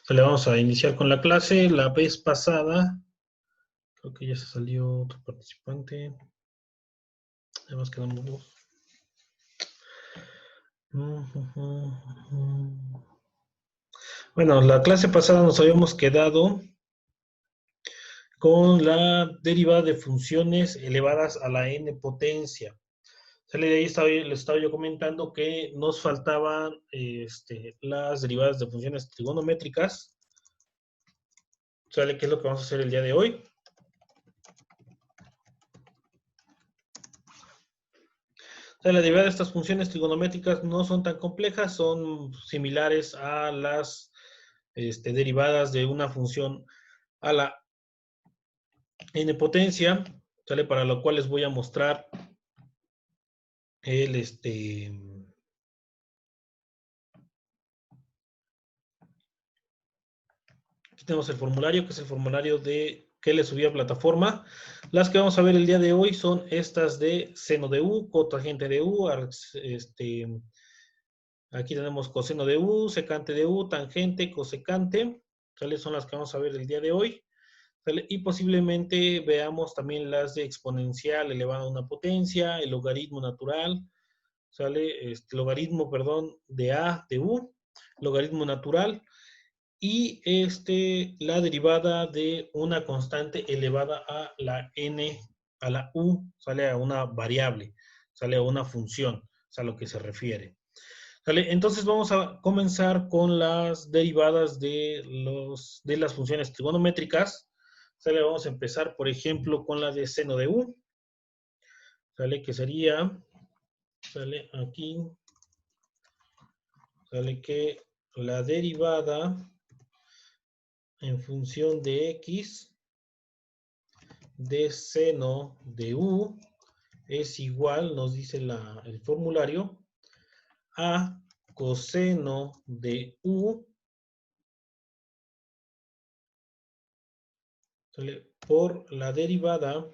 Le vamos a iniciar con la clase. La vez pasada, creo que ya se salió otro participante. Además quedamos dos. Bueno, la clase pasada nos habíamos quedado con la derivada de funciones elevadas a la n potencia. De ahí les estaba yo comentando que nos faltaban las derivadas de funciones trigonométricas. ¿Sale? ¿Qué es lo que vamos a hacer el día de hoy? O sea, la derivada de estas funciones trigonométricas no son tan complejas, son similares a las derivadas de una función a la n potencia, ¿sale? Para lo cual les voy a mostrar el aquí tenemos el formulario, que es el formulario que le subí a plataforma. Las que vamos a ver el día de hoy son estas de seno de u, cotangente de u, aquí tenemos coseno de u, secante de u, tangente, cosecante, ¿sale? Son las que vamos a ver el día de hoy. ¿Sale? Y posiblemente veamos también las de exponencial elevada a una potencia, el logaritmo natural, ¿sale? Logaritmo, perdón, de a de u, logaritmo natural, y la derivada de una constante elevada a la n, a la u, sale a una variable, sale a una función, es a lo que se refiere. ¿Sale? Entonces vamos a comenzar con las derivadas de las funciones trigonométricas. ¿Sale? Vamos a empezar, por ejemplo, con la de seno de u. ¿Sale? Que sería, sale aquí, sale que la derivada en función de x de seno de u es igual, nos dice el formulario, a coseno de u, ¿sale? Por la derivada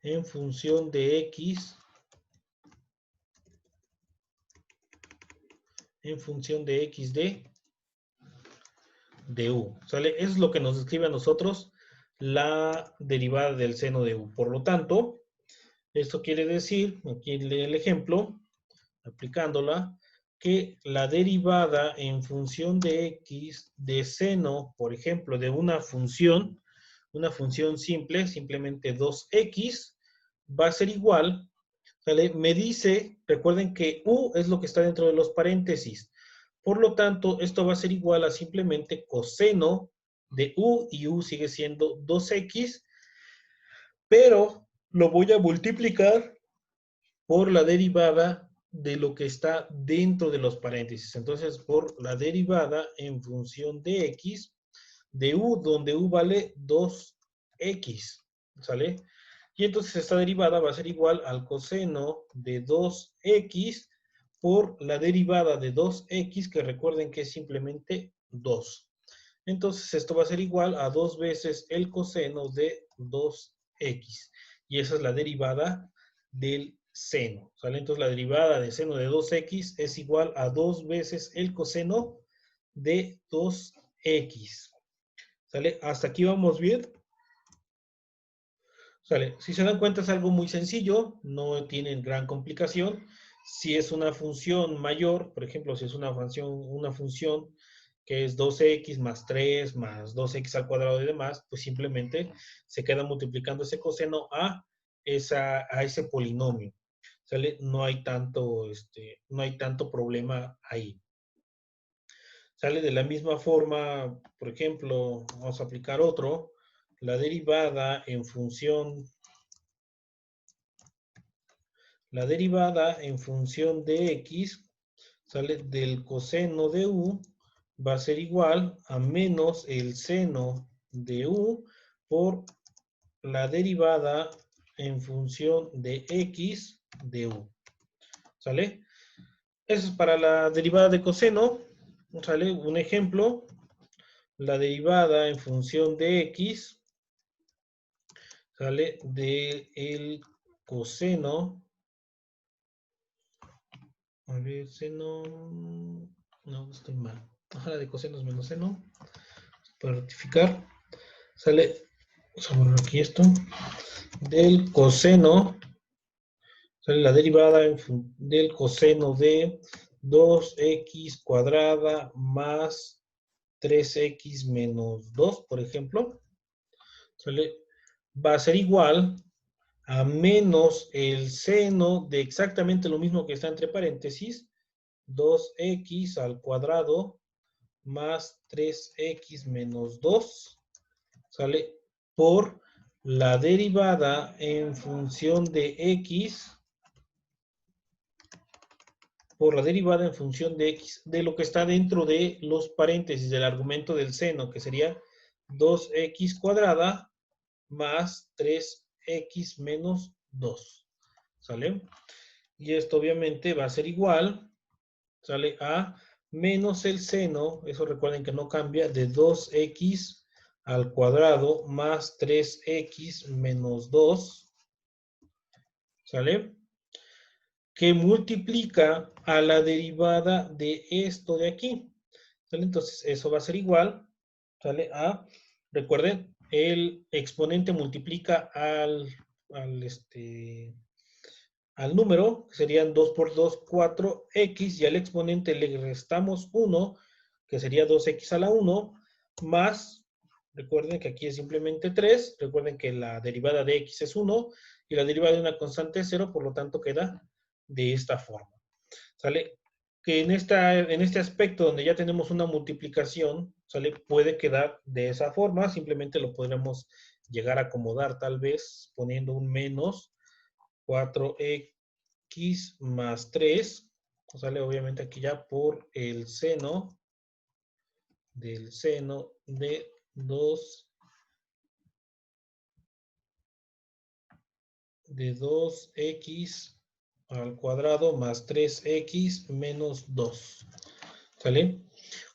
en función de x en función de x de u, ¿sale? Es lo que nos describe a nosotros la derivada del seno de u. Por lo tanto, esto quiere decir, aquí el ejemplo, aplicándola, que la derivada en función de x de seno, por ejemplo, de una función simple, simplemente 2x, va a ser igual, ¿sale? Me dice, recuerden que u es lo que está dentro de los paréntesis. Por lo tanto, esto va a ser igual a simplemente coseno de u, y u sigue siendo 2x, pero lo voy a multiplicar por la derivada de lo que está dentro de los paréntesis. Entonces, por la derivada en función de x, de u, donde u vale 2x, ¿sale? Y entonces esta derivada va a ser igual al coseno de 2x por la derivada de 2x, que recuerden que es simplemente 2. Entonces esto va a ser igual a 2 veces el coseno de 2x. Y esa es la derivada del seno, ¿sale? Entonces la derivada de seno de 2x es igual a 2 veces el coseno de 2x. ¿Sale? Hasta aquí vamos bien. ¿Sale? Si se dan cuenta es algo muy sencillo, no tienen gran complicación. Si es una función mayor, por ejemplo, si es una función que es 2x más 3 más 2x al cuadrado y demás, pues simplemente se queda multiplicando ese coseno a ese polinomio. ¿Sale? No hay tanto problema ahí. ¿Sale? De la misma forma, por ejemplo, vamos a aplicar otro, la derivada en función de x, ¿sale? Del coseno de u va a ser igual a menos el seno de u por la derivada en función de x de u. ¿Sale? Eso es para la derivada de coseno. ¿Sale? Un ejemplo, la derivada en función de x, ¿sale? Del coseno. A ver, seno. No, estoy mal. Ajá, la de cosenos menos seno. para rectificar, sale, vamos a borrar aquí esto, del coseno, sale la derivada del coseno de 2x cuadrada más 3x menos 2, por ejemplo, sale, va a ser igual a menos el seno de exactamente lo mismo que está entre paréntesis, 2x al cuadrado más 3x menos 2, ¿sale? Por la derivada en función de x, por la derivada en función de x, de lo que está dentro de los paréntesis del argumento del seno, que sería 2x cuadrada más 3x menos 2, ¿sale? Y esto obviamente va a ser igual, ¿sale? A menos el seno, eso recuerden que no cambia, de 2x al cuadrado más 3x menos 2, ¿sale? Que multiplica a la derivada de esto de aquí, ¿sale? Entonces eso va a ser igual, ¿sale? A, recuerden, el exponente multiplica al número, que serían 2 por 2, 4x, y al exponente le restamos 1, que sería 2x a la 1, más, recuerden que aquí es simplemente 3, recuerden que la derivada de x es 1, y la derivada de una constante es 0, por lo tanto queda de esta forma. ¿Sale? Que en este aspecto donde ya tenemos una multiplicación, ¿sale? Puede quedar de esa forma, simplemente lo podremos llegar a acomodar tal vez poniendo un menos 4x más 3, sale obviamente aquí ya por el seno del seno de 2x al cuadrado más 3x menos 2, ¿sale?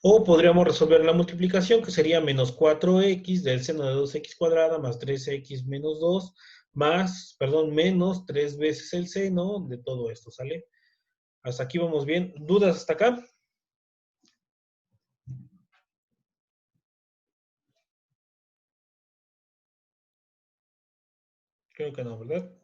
O podríamos resolver la multiplicación, que sería menos 4x del seno de 2x cuadrada más 3x menos 2, más, perdón, menos 3 veces el seno de todo esto, ¿sale? Hasta aquí vamos bien. ¿Dudas hasta acá? Creo que no, ¿verdad?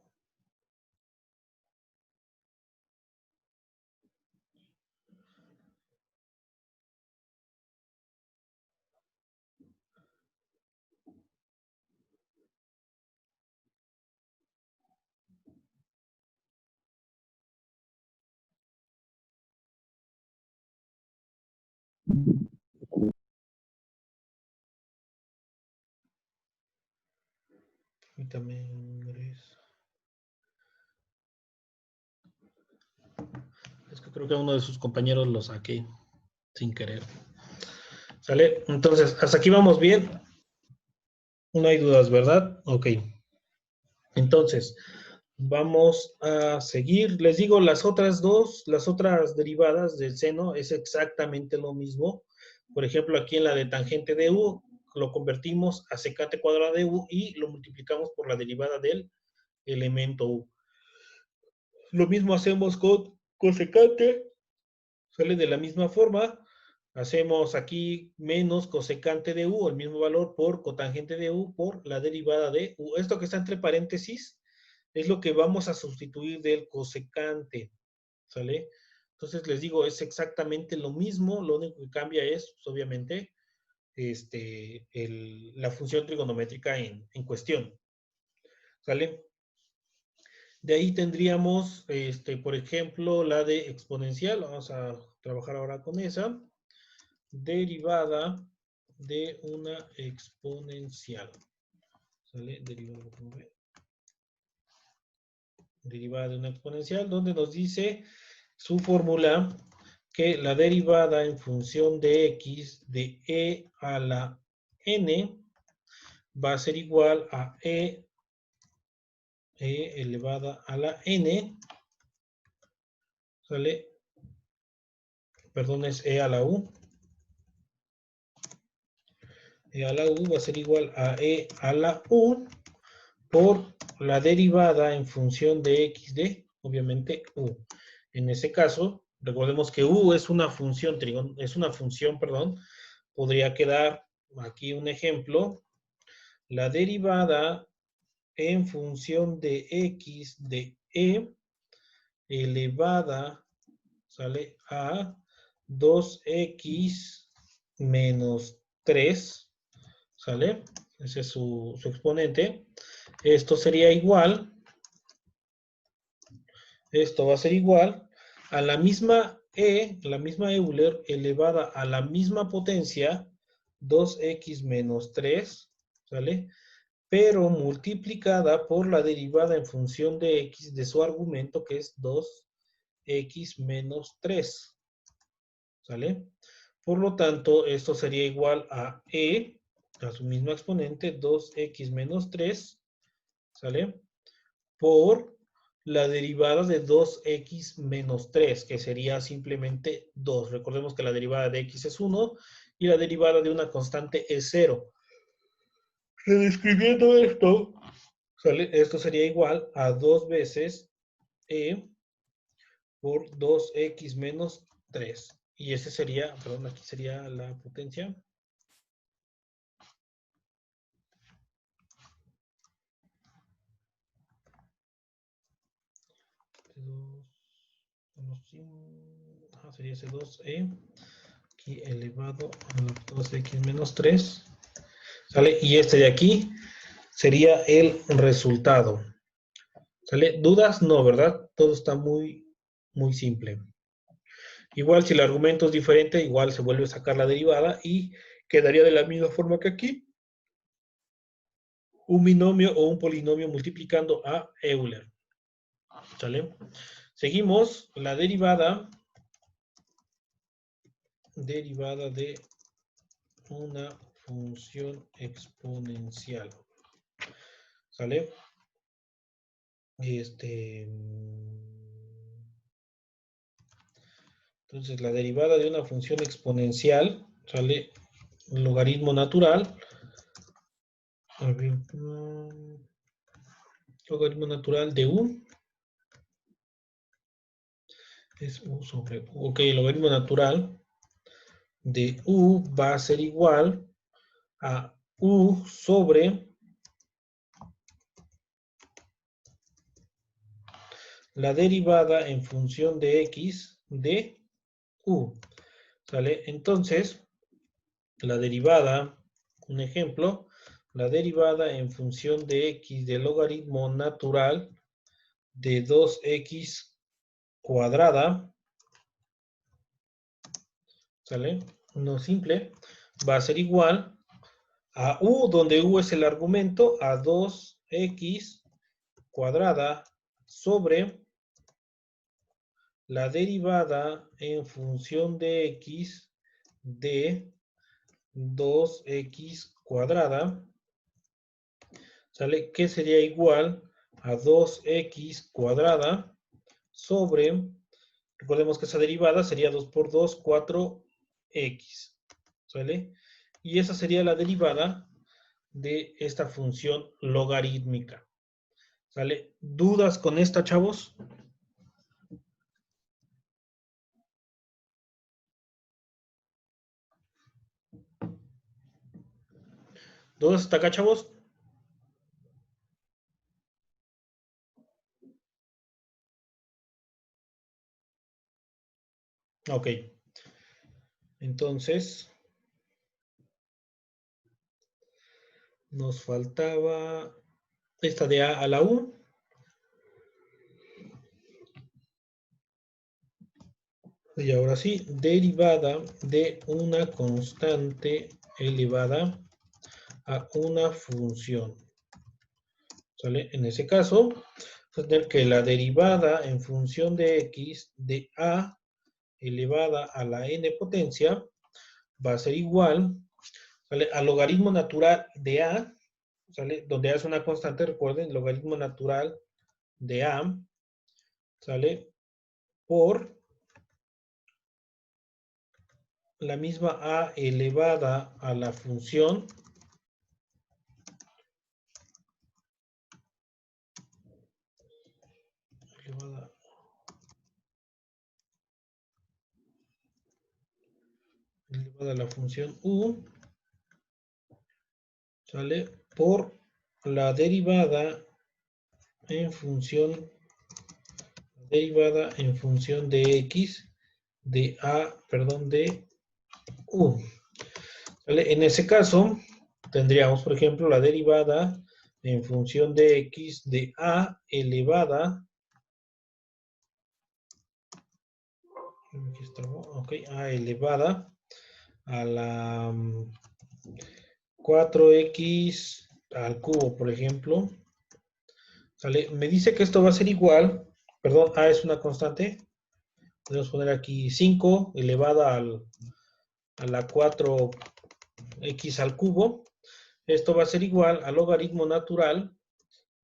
Permítame, Andrés. Es que creo que a uno de sus compañeros lo saqué sin querer. ¿Sale? Entonces, hasta aquí vamos bien. No hay dudas, ¿verdad? Ok. Entonces, vamos a seguir. Les digo, las otras derivadas del seno es exactamente lo mismo. Por ejemplo, aquí en la de tangente de u, lo convertimos a secante cuadrada de u y lo multiplicamos por la derivada del elemento u. Lo mismo hacemos con cosecante, sale de la misma forma. Hacemos aquí menos cosecante de u, el mismo valor por cotangente de u por la derivada de u. Esto que está entre paréntesis es lo que vamos a sustituir del cosecante, ¿sale? Entonces les digo, es exactamente lo mismo, lo único que cambia es, pues, obviamente, la función trigonométrica en cuestión, ¿sale? De ahí tendríamos, por ejemplo, la de exponencial. Vamos a trabajar ahora con esa. Derivada de una exponencial. ¿Sale? Derivada de una exponencial, donde nos dice su fórmula que la derivada en función de x de e a la n va a ser igual a e elevada a la n, ¿sale? Perdón, es e a la u. E a la u va a ser igual a e a la u por la derivada en función de x de, obviamente, u. En ese caso, recordemos que u es una función, perdón, podría quedar aquí un ejemplo, la derivada en función de x de e elevada, ¿sale? A 2x menos 3, ¿sale? Ese es su exponente. Esto sería igual, esto va a ser igual a la misma Euler elevada a la misma potencia, 2x menos 3, ¿sale? Pero multiplicada por la derivada en función de x de su argumento, que es 2x menos 3, ¿sale? Por lo tanto, esto sería igual a e, a su mismo exponente, 2x menos 3, ¿sale? Por la derivada de 2x menos 3, que sería simplemente 2. Recordemos que la derivada de x es 1 y la derivada de una constante es 0. Reescribiendo esto, ¿sale? Esto sería igual a 2 veces e por 2x menos 3. Y ese sería, perdón, aquí sería la potencia. Sería ese 2e aquí elevado a 2x menos 3. ¿Sale? Y este de aquí sería el resultado. ¿Sale? ¿Dudas? No, ¿verdad? Todo está muy simple. Igual si el argumento es diferente, igual se vuelve a sacar la derivada y quedaría de la misma forma que aquí. Un binomio o un polinomio multiplicando a Euler. ¿Sale? Seguimos la derivada de una función exponencial. ¿Sale? Entonces, la derivada de una función exponencial, ¿sale? Un logaritmo natural. Logaritmo natural de u es u sobre u. Ok, el logaritmo natural de u va a ser igual a u sobre la derivada en función de x de u. ¿Sale? Entonces, la derivada, un ejemplo, la derivada en función de x del logaritmo natural de 2x cuadrada, ¿sale? Uno simple, va a ser igual a u, donde u es el argumento, a 2x cuadrada sobre la derivada en función de x de 2x cuadrada, ¿sale? Que sería igual a 2x cuadrada sobre, recordemos que esa derivada sería 2 por 2, 4x, ¿sale? Y esa sería la derivada de esta función logarítmica, ¿sale? ¿Dudas con esta, chavos? ¿Dudas hasta acá, chavos? Ok. Entonces, nos faltaba esta de a la u. Y ahora sí, derivada de una constante elevada a una función. ¿Sale? En ese caso, vamos a tener que la derivada en función de x de a elevada a la n potencia va a ser igual, ¿sale? Al logaritmo natural de a, ¿sale? Donde a es una constante, recuerden, logaritmo natural de a, ¿sale? Por la misma a elevada a la función elevada a la función u ¿sale? Por la derivada en función de x de a, perdón, de u. ¿Vale? En ese caso, tendríamos, por ejemplo, la derivada en función de x de a elevada, aquí está, ok, a elevada a la 4x al cubo, por ejemplo. ¿Sale? Me dice que esto va a ser igual, perdón, a es una constante. Podemos poner aquí 5 elevada a la 4x al cubo. Esto va a ser igual al logaritmo natural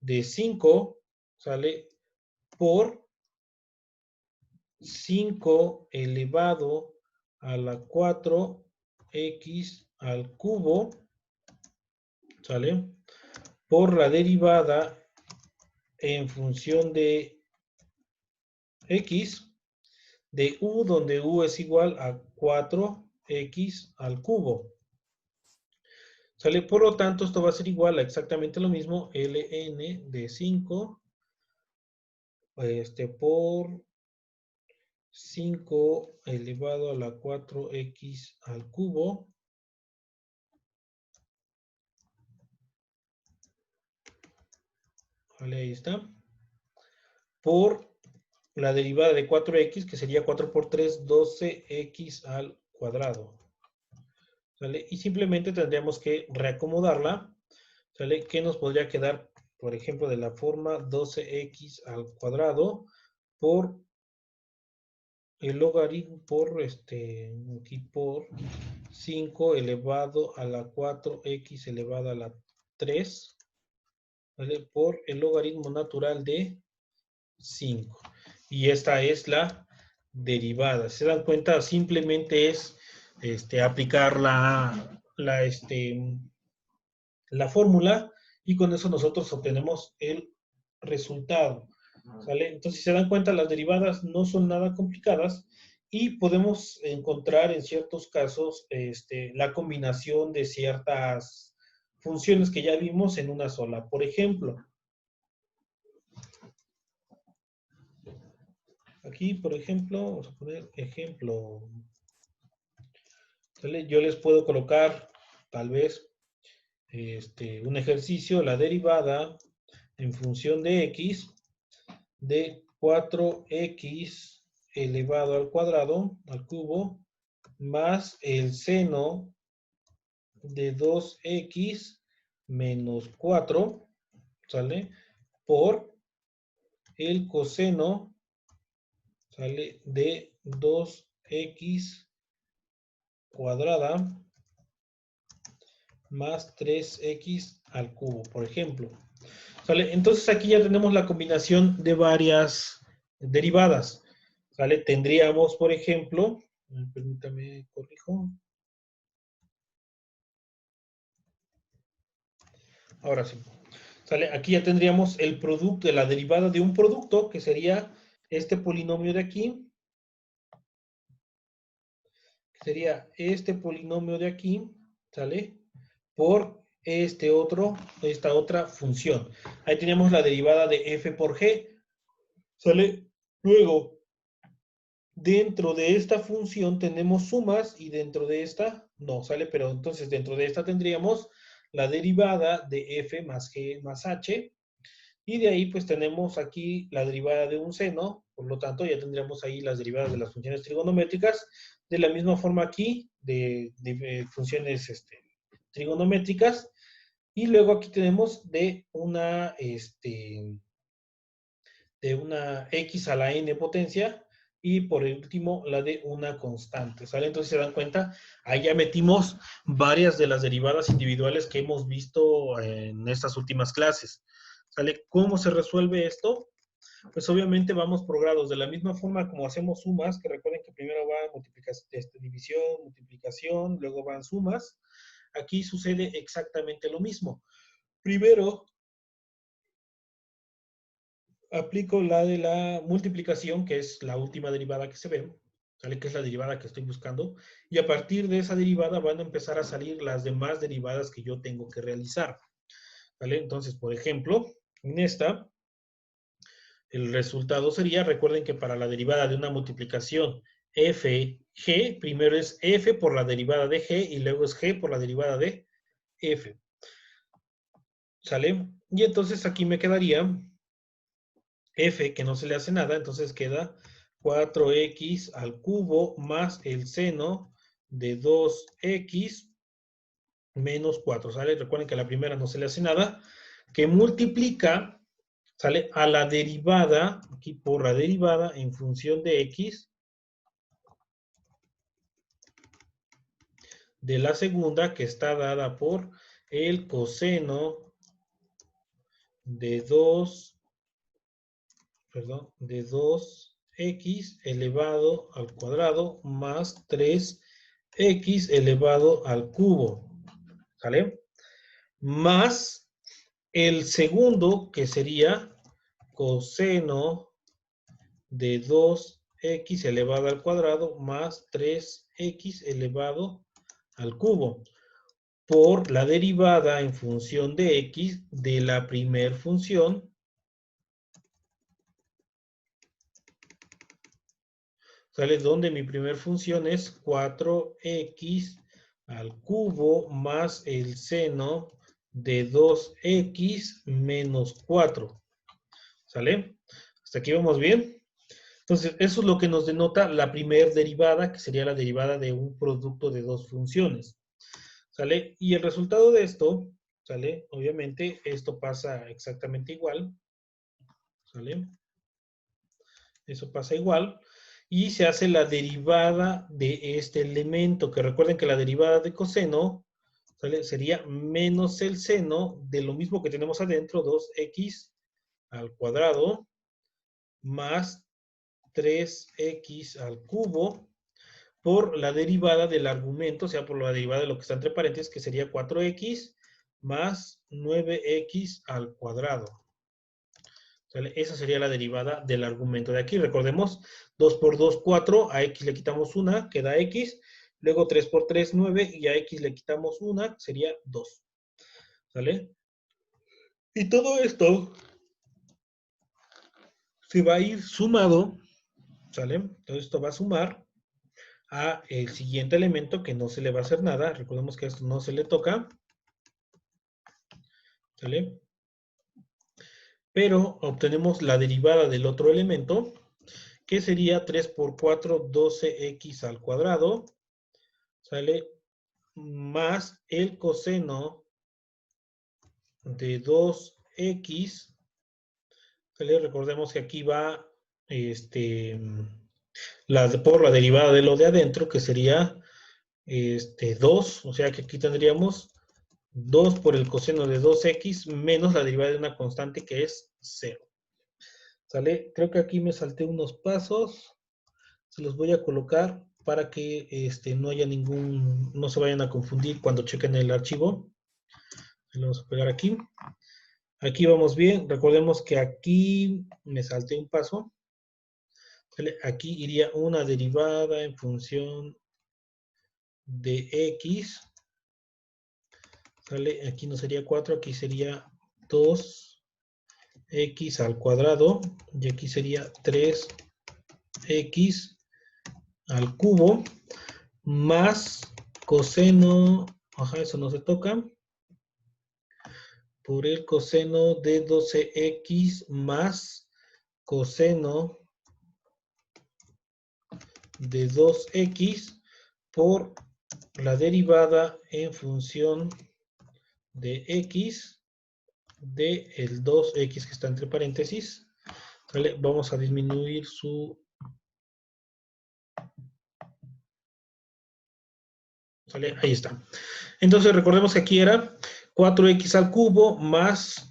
de 5, ¿sale? Por 5 elevado a la 4x al cubo, ¿sale? Por la derivada en función de x de u, donde u es igual a 4x al cubo. ¿Sale? Por lo tanto, esto va a ser igual a exactamente lo mismo, ln de 5 por 5 elevado a la 4x al cubo. Vale, ahí está. Por la derivada de 4x, que sería 4 por 3, 12x al cuadrado. ¿Sale? Y simplemente tendríamos que reacomodarla. ¿Sale? ¿Qué nos podría quedar, por ejemplo, de la forma 12x al cuadrado por el logaritmo aquí por 5 elevado a la 4x elevado a la 3, ¿vale? Por el logaritmo natural de 5. Y esta es la derivada. ¿Se dan cuenta? Simplemente es aplicar la fórmula y con eso nosotros obtenemos el resultado. ¿Sale? Entonces, si se dan cuenta, las derivadas no son nada complicadas y podemos encontrar en ciertos casos la combinación de ciertas funciones que ya vimos en una sola. Por ejemplo, aquí, por ejemplo, vamos a poner ejemplo. ¿Sale? Yo les puedo colocar tal vez un ejercicio, la derivada en función de x de 4x elevado al cuadrado, al cubo, más el seno de 2x menos 4, ¿sale? Por el coseno, ¿sale? De 2x cuadrada más 3x al cubo, por ejemplo. ¿Sale? Entonces aquí ya tenemos la combinación de varias derivadas. ¿Sale? Tendríamos, por ejemplo, permítame, corrijo. Ahora sí. ¿Sale? Aquí ya tendríamos el producto, la derivada de un producto, que sería este polinomio de aquí. Que sería este polinomio de aquí, ¿sale? Por esta otra función. Ahí tenemos la derivada de f por g, ¿sale? Luego, dentro de esta función tenemos sumas y dentro de esta no, ¿sale? Pero entonces dentro de esta tendríamos la derivada de f más g más h. Y de ahí pues tenemos aquí la derivada de un seno, por lo tanto ya tendríamos ahí las derivadas de las funciones trigonométricas. De la misma forma aquí, de funciones trigonométricas. Y luego aquí tenemos de una x a la n potencia y por último la de una constante, ¿sale? Entonces se dan cuenta, ahí ya metimos varias de las derivadas individuales que hemos visto en estas últimas clases, ¿sale? ¿Cómo se resuelve esto? Pues obviamente vamos por grados, de la misma forma como hacemos sumas, que recuerden que primero va división, multiplicación, luego van sumas. Aquí sucede exactamente lo mismo. Primero aplico la de la multiplicación, que es la última derivada que se ve, ¿sale? Que es la derivada que estoy buscando. Y a partir de esa derivada van a empezar a salir las demás derivadas que yo tengo que realizar, ¿vale? Entonces, por ejemplo, en esta, el resultado sería, recuerden que para la derivada de una multiplicación f(g), primero es f por la derivada de g y luego es g por la derivada de f, ¿sale? Y entonces aquí me quedaría f, que no se le hace nada, entonces queda 4x al cubo más el seno de 2x menos 4, ¿sale? Recuerden que a la primera no se le hace nada, que multiplica, ¿sale? A la derivada, aquí por la derivada en función de x, de la segunda, que está dada por el coseno de 2, perdón, de 2x elevado al cuadrado más 3x elevado al cubo, ¿sale? Más el segundo, que sería coseno de 2x elevado al cuadrado más 3x elevado al cubo, por la derivada en función de x de la primer función, ¿sale? Donde mi primer función es 4x al cubo más el seno de 2x menos 4, ¿sale? ¿Hasta aquí vamos bien? Entonces, eso es lo que nos denota la primer derivada, que sería la derivada de un producto de dos funciones, ¿sale? Y el resultado de esto, ¿sale? Obviamente, esto pasa exactamente igual, ¿sale? Eso pasa igual. Y se hace la derivada de este elemento, que recuerden que la derivada de coseno, ¿sale? Sería menos el seno de lo mismo que tenemos adentro, 2x al cuadrado, más 3x al cubo, por la derivada del argumento, o sea, por la derivada de lo que está entre paréntesis, que sería 4x más 9x al cuadrado. ¿Sale? Esa sería la derivada del argumento de aquí. Recordemos, 2 por 2, 4, a x le quitamos 1, queda x, luego 3 por 3, 9, y a x le quitamos 1, sería 2. ¿Sale? Y todo esto se va a ir sumado, ¿sale? Todo esto va a sumar a el siguiente elemento que no se le va a hacer nada. Recordemos que esto no se le toca, ¿sale? Pero obtenemos la derivada del otro elemento, que sería 3 por 4, 12x al cuadrado, ¿sale? Más el coseno de 2x, ¿sale? Recordemos que aquí va por la derivada de lo de adentro, que sería 2, o sea que aquí tendríamos 2 por el coseno de 2x menos la derivada de una constante que es 0. ¿Sale? Creo que aquí me salté unos pasos. Se los voy a colocar para que no haya no se vayan a confundir cuando chequen el archivo. Le vamos a pegar aquí. Aquí vamos bien. Recordemos que aquí me salté un paso. ¿Sale? Aquí iría una derivada en función de x. ¿Sale? Aquí no sería 4, aquí sería 2x al cuadrado. Y aquí sería 3x al cubo. Más coseno, eso no se toca, por el coseno de 12x más coseno de 2x por la derivada en función de x de el 2x que está entre paréntesis. ¿Vale? Vamos a disminuir su... ¿Sale? Ahí está. Entonces recordemos que aquí era 4x al cubo más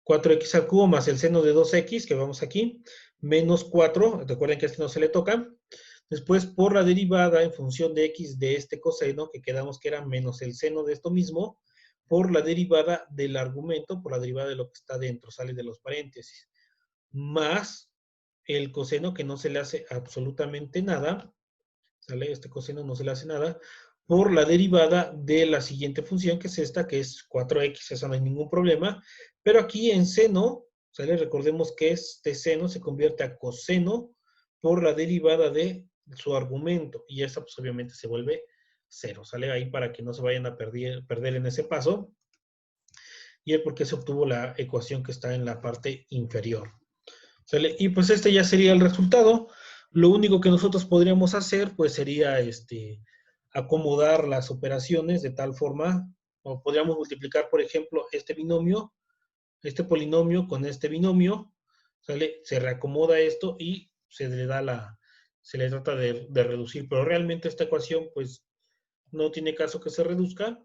4x al cubo más el seno de 2x, que vamos aquí, menos 4, recuerden que a este no se le toca. Después, por la derivada en función de x de este coseno, que quedamos que era menos el seno de esto mismo, por la derivada del argumento, por la derivada de lo que está dentro, sale de los paréntesis, más el coseno, que no se le hace absolutamente nada, ¿sale? Este coseno no se le hace nada, por la derivada de la siguiente función, que es esta, que es 4x, esa no hay ningún problema, pero aquí en seno, ¿sale? Recordemos que este seno se convierte a coseno por la derivada de su argumento, y esta pues obviamente se vuelve 0, ¿sale? Ahí para que no se vayan a perder en ese paso, y el por qué se obtuvo la ecuación que está en la parte inferior. ¿Sale? Y pues este ya sería el resultado. Lo único que nosotros podríamos hacer, pues sería acomodar las operaciones de tal forma, o podríamos multiplicar, por ejemplo, este binomio, este polinomio con este binomio, ¿sale? Se reacomoda esto y se le trata de reducir, pero realmente esta ecuación, pues, no tiene caso que se reduzca,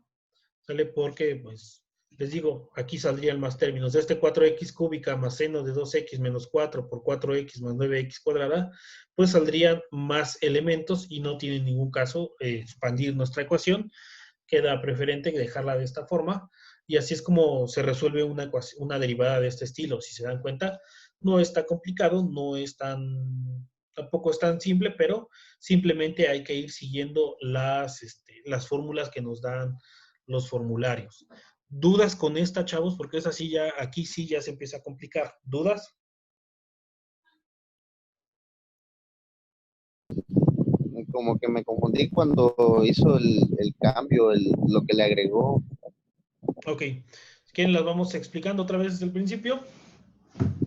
¿sale? Porque, pues, les digo, aquí saldrían más términos. De este 4x cúbica más seno de 2x menos 4 por 4x más 9x cuadrada, pues saldrían más elementos y no tiene ningún caso expandir nuestra ecuación. Queda preferente dejarla de esta forma y así es como se resuelve una derivada de este estilo. Si se dan cuenta, no está complicado, tampoco es tan simple, pero simplemente hay que ir siguiendo las fórmulas que nos dan los formularios. ¿Dudas con esta, chavos? Porque es así ya, aquí sí ya se empieza a complicar. ¿Dudas? Como que me confundí cuando hizo el cambio, lo que le agregó. Ok. Si quieren, las vamos explicando otra vez desde el principio.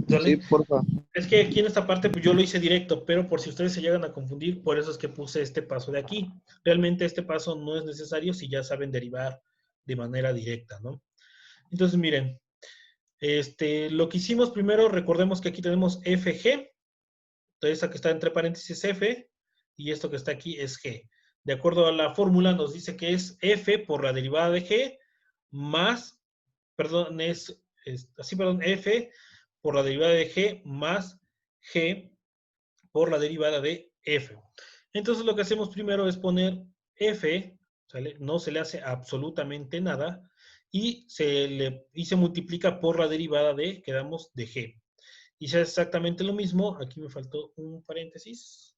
Sí, ¿Sale? porfa. Es que aquí en esta parte pues yo lo hice directo, pero por si ustedes se llegan a confundir, por eso es que puse este paso de aquí. Realmente este paso no es necesario si ya saben derivar de manera directa, ¿no? Entonces, miren, lo que hicimos primero, recordemos que aquí tenemos FG, entonces esta que está entre paréntesis F, y esto que está aquí es G. De acuerdo a la fórmula nos dice que es F por la derivada de G más, perdón, perdón, F por la derivada de G más G por la derivada de F. Entonces lo que hacemos primero es poner F, ¿sale? No se le hace absolutamente nada, y se multiplica por la derivada de, quedamos, de G. Y si es exactamente lo mismo, aquí me faltó un paréntesis,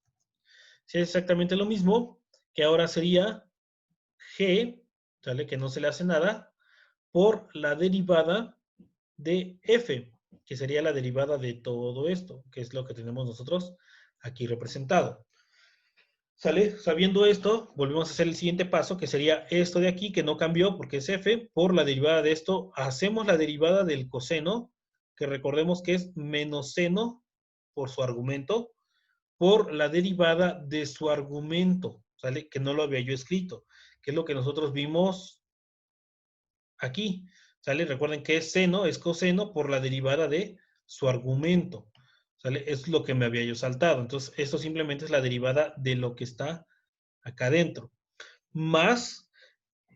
si es exactamente lo mismo, que ahora sería G, ¿sale? Que no se le hace nada, por la derivada de F, que sería la derivada de todo esto, que es lo que tenemos nosotros aquí representado. ¿Sale? Sabiendo esto, volvemos a hacer el siguiente paso, que sería esto de aquí, que no cambió porque es f, por la derivada de esto. Hacemos la derivada del coseno, que recordemos que es menos seno por su argumento, por la derivada de su argumento, ¿sale? Que no lo había yo escrito, que es lo que nosotros vimos aquí, ¿sale? Recuerden que es seno, es coseno por la derivada de su argumento, ¿sale? Es lo que me había yo saltado. Entonces, esto simplemente es la derivada de lo que está acá adentro, más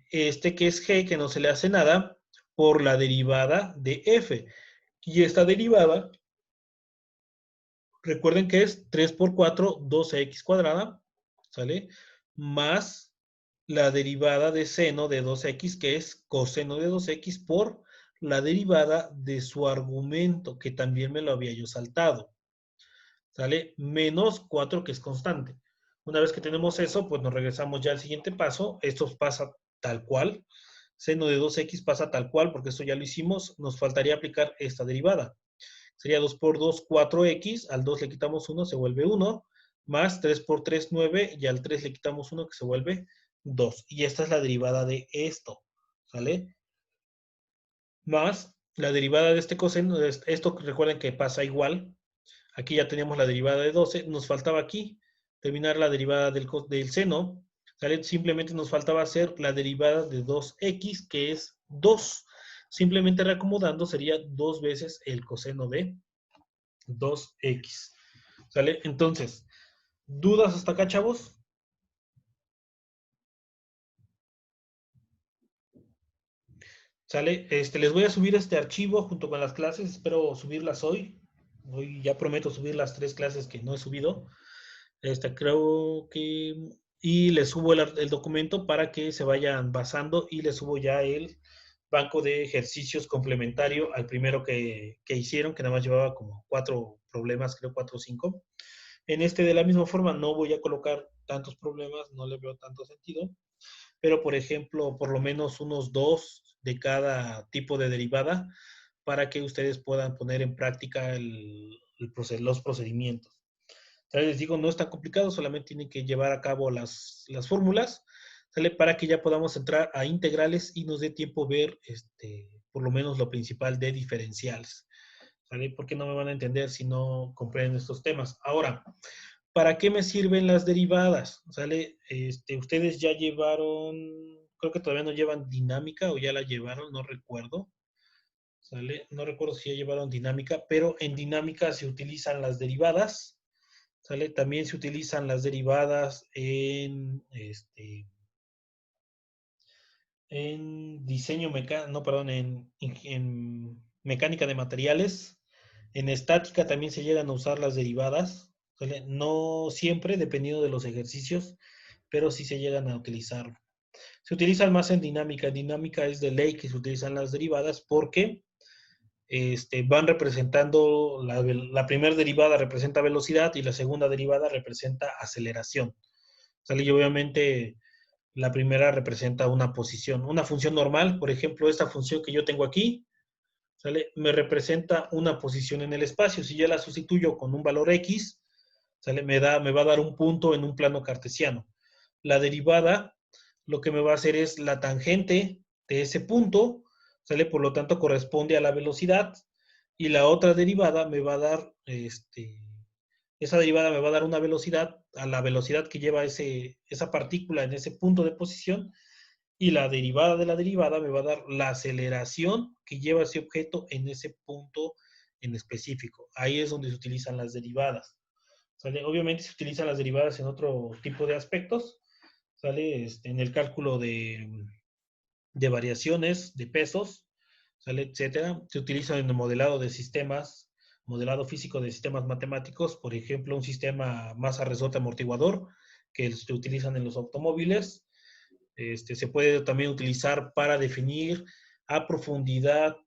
este que es g, que no se le hace nada, por la derivada de f. Y esta derivada, recuerden que es 3 por 4, 12x cuadrada, ¿sale? Más la derivada de seno de 2x, que es coseno de 2x, por la derivada de su argumento, que también me lo había yo saltado, ¿sale? Menos 4, que es constante. Una vez que tenemos eso, pues nos regresamos ya al siguiente paso. Esto pasa tal cual. Seno de 2x pasa tal cual, porque esto ya lo hicimos. Nos faltaría aplicar esta derivada. Sería 2 por 2, 4x. Al 2 le quitamos 1, se vuelve 1. Más 3 por 3, 9. Y al 3 le quitamos 1, que se vuelve 2. Y esta es la derivada de esto, ¿sale? Más la derivada de este coseno. Esto recuerden que pasa igual. Aquí ya teníamos la derivada de 12. Nos faltaba aquí terminar la derivada del seno. ¿Sale? Simplemente nos faltaba hacer la derivada de 2x, que es 2. Simplemente reacomodando sería 2 veces el coseno de 2x. ¿Sale? Entonces, ¿dudas hasta acá, chavos? ¿Sale? Les voy a subir este archivo junto con las clases. Espero subirlas hoy. Hoy ya prometo subir las 3 clases que no he subido. Creo que... Y les subo el documento para que se vayan basando, y les subo ya el banco de ejercicios complementario al primero que hicieron, que nada más llevaba como 4 problemas, creo 4 o 5. En este de la misma forma no voy a colocar tantos problemas, no le veo tanto sentido, pero por ejemplo, por lo menos unos 2 de cada tipo de derivada para que ustedes puedan poner en práctica los procedimientos. ¿Sale? Les digo, no es tan complicado, solamente tienen que llevar a cabo las fórmulas, ¿sale? Para que ya podamos entrar a integrales y nos dé tiempo ver por lo menos lo principal de diferenciales. ¿Sale? Porque no me van a entender si no comprenden estos temas. Ahora, ¿para qué me sirven las derivadas? ¿Sale? Ustedes ya llevaron, creo que todavía no llevan dinámica o ya la llevaron, no recuerdo. ¿Sale? No recuerdo si ya llevaron dinámica, pero en dinámica se utilizan las derivadas. ¿Sale? También se utilizan las derivadas en diseño mecánico, no, perdón, en mecánica de materiales. En estática también se llegan a usar las derivadas. ¿Sale? No siempre, dependiendo de los ejercicios, pero sí se llegan a utilizar. Se utilizan más en dinámica. En dinámica es de ley que se utilizan las derivadas porque van representando, la primera derivada representa velocidad y la segunda derivada representa aceleración. ¿Sale? Y obviamente la primera representa una posición, una función normal, por ejemplo, esta función que yo tengo aquí, ¿sale? Me representa una posición en el espacio. Si yo la sustituyo con un valor X, ¿sale? Me va a dar un punto en un plano cartesiano. La derivada lo que me va a hacer es la tangente de ese punto, ¿sale? Por lo tanto, corresponde a la velocidad. Y la otra derivada me va a dar, esa derivada me va a dar una velocidad, a la velocidad que lleva esa partícula en ese punto de posición. Y la derivada de la derivada me va a dar la aceleración que lleva ese objeto en ese punto en específico. Ahí es donde se utilizan las derivadas. ¿Sale? Obviamente se utilizan las derivadas en otro tipo de aspectos, ¿sale? En el cálculo de variaciones, de pesos, ¿sale? Etcétera. Se utilizan en el modelado de sistemas, modelado físico de sistemas matemáticos, por ejemplo, un sistema masa resorte amortiguador que se utilizan en los automóviles. Se puede también utilizar para definir a profundidad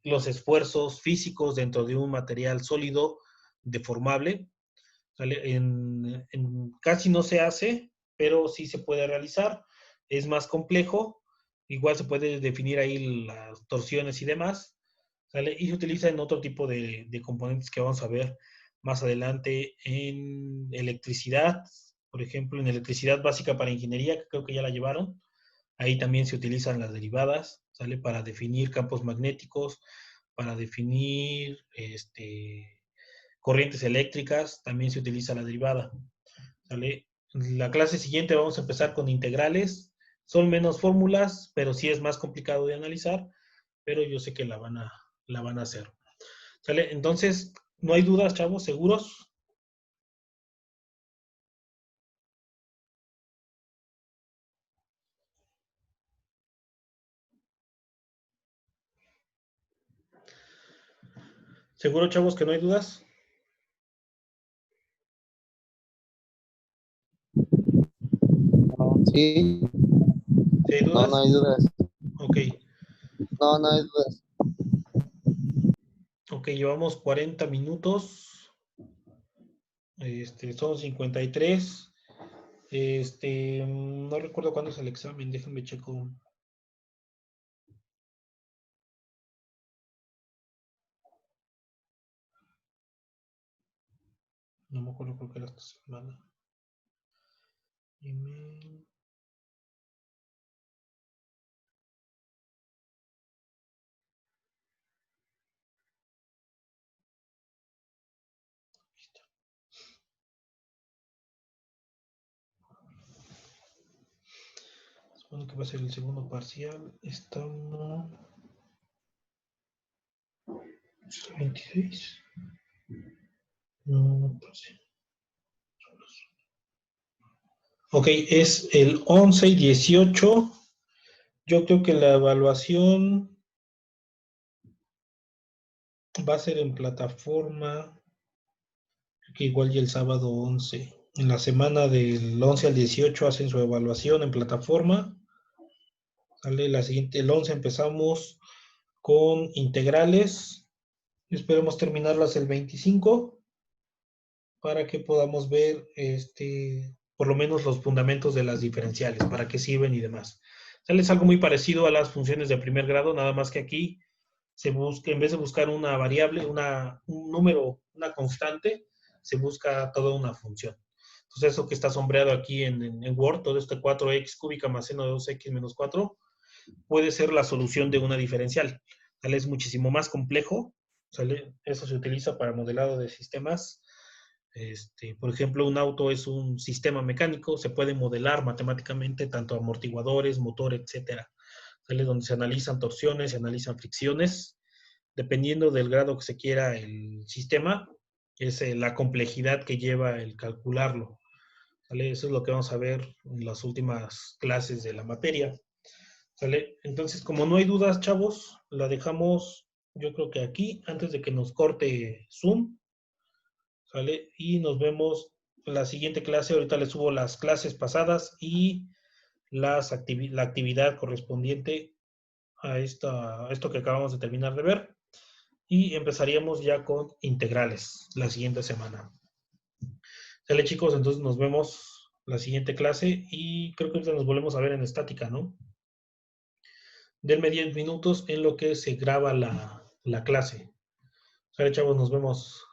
los esfuerzos físicos dentro de un material sólido deformable. ¿Sale? Casi no se hace, pero sí se puede realizar. Es más complejo. Igual se puede definir ahí las torsiones y demás. ¿Sale? Y se utiliza en otro tipo de componentes que vamos a ver más adelante en electricidad. Por ejemplo, en electricidad básica para ingeniería, que creo que ya la llevaron. Ahí también se utilizan las derivadas, ¿sale? Para definir campos magnéticos, para definir corrientes eléctricas, también se utiliza la derivada. ¿Sale? La clase siguiente vamos a empezar con integrales. Son menos fórmulas, pero sí es más complicado de analizar, pero yo sé que la van a hacer. ¿Sale? Entonces, no hay dudas, chavos, ¿seguros? ¿Seguro, chavos, que no hay dudas? Sí, ¿Sí hay no, no dudas? hay dudas. Ok. No, no hay dudas. Ok, llevamos 40 minutos. Son 53. No recuerdo cuándo es el examen, déjenme checo. No me acuerdo, creo que era esta semana. Email. Supone que va a ser el segundo parcial. Estamos 26. No, parcial. Ok, es el 11 y 18. Yo creo que la evaluación va a ser en plataforma, que igual y el sábado 11. En la semana del 11 al 18 hacen su evaluación en plataforma. ¿Sale? La siguiente, el 11 empezamos con integrales. Esperemos terminarlas el 25 para que podamos ver por lo menos los fundamentos de las diferenciales, para qué sirven y demás. Es algo muy parecido a las funciones de primer grado, nada más que aquí se busca, en vez de buscar una variable, un número, una constante, se busca toda una función. Entonces, eso que está sombreado aquí en Word, todo este 4x cúbica más seno de 2x menos 4, puede ser la solución de una diferencial. ¿Sale? Es muchísimo más complejo. ¿Sale? Eso se utiliza para modelado de sistemas. Por ejemplo, un auto es un sistema mecánico, se puede modelar matemáticamente tanto amortiguadores, motor, etcétera. ¿Sale? Donde se analizan torsiones, se analizan fricciones. Dependiendo del grado que se quiera el sistema, es la complejidad que lleva el calcularlo. ¿Sale? Eso es lo que vamos a ver en las últimas clases de la materia. ¿Sale? Entonces, como no hay dudas, chavos, la dejamos, yo creo que aquí, antes de que nos corte Zoom, ¿sale? Y nos vemos en la siguiente clase. Ahorita les subo las clases pasadas y la actividad correspondiente a esto que acabamos de terminar de ver. Y empezaríamos ya con integrales la siguiente semana. ¿Sale, chicos? Entonces nos vemos la siguiente clase y creo que ahorita nos volvemos a ver en estática, ¿no? Denme 10 minutos en lo que se graba la clase. Sale, chavos, nos vemos.